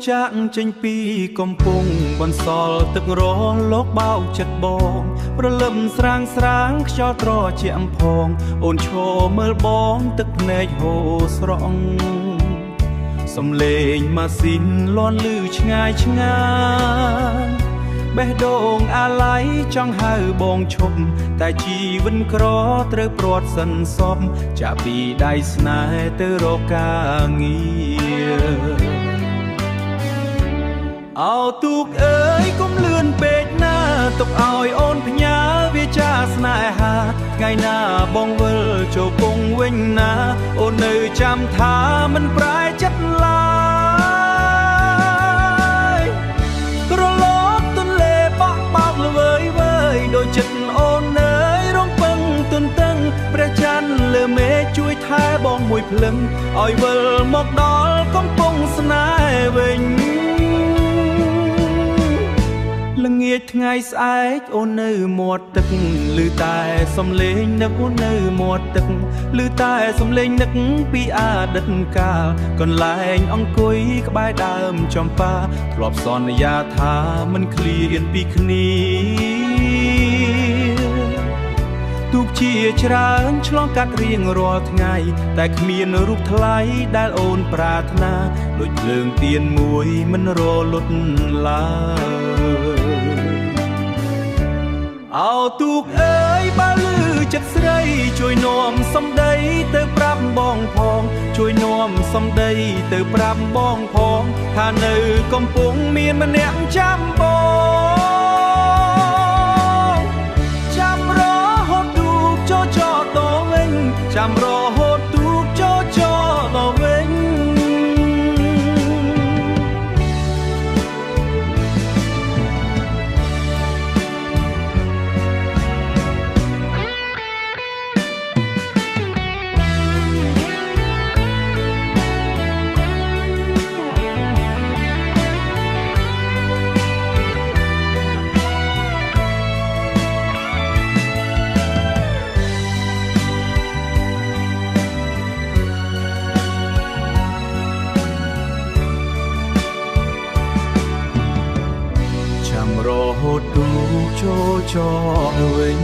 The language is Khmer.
ចាក់ចេញពីកំពង់បន្សល់ទឹករលោកបោកចិត្តបងប្រលឹមស្រាងខ្យល់ត្រជាក់ផងអូនឈរមើលបងទឹកភ្នែកហូរស្រង់សំលេងម៉ាស៊ីនលាន់លឺឆ្ងាយបេះដូងអាឡ័យចង់ហៅបងឈប់តែជីវិនក្រត្រូវព្រាត់សិនសពចាក់ពីដៃស្នេហ៍ទៅរកការងារអោទូកអើយកុំលឿនពេកណាទុកឲ្យអូនផ្ញើវាចាស្នេហាថ្ងៃណាបងវិលចូលពងវិញណាអូននៅចាំថាមិនប្រែចិត្តឡើយក្រឡកទន្លេបក់បោកល្វើយដូចចិត្តអូននៅរំពឹងទន្ទឹងព្រះច័ន្ទលើមេឃជួយថែបងមួយភ្លឹងឲ្យវិលមកដល់កំពង់ស្នេហ៍វិញល្ងាចថ្ងៃស្អែកអូននៅមាត់ទឹកឮតែសំឡេងនឹកអូននៅមាត់ទឹកឮតែសំឡេងនឹកពីអតីតកាលកន្លែងអង្គុយក្បែរដើមចំប៉ាធ្លាប់សន្យាថាមិនឃ្លានពីគ្នាទូកជាច្រើនឆ្លងកាត់រៀងរាល់ថ្ងៃតែគ្មានរូបថ្លៃដែលអូនប្រាថ្នាដូចភ្លើងទៀនមួយមិនរលត់ឡើយអោទូកអើយបើលឺចិត្តស្រីជួយនាំសំដីទៅប្រាប់បងផងជួយនាំសំដីទៅប្រាប់បងផងថានៅកំពុងមានម្នាក់ចាំបងចាំរហូតទូកចូលតវិញចាំរហូតទូកចូលតវិញរហូតទូកចូលវិញ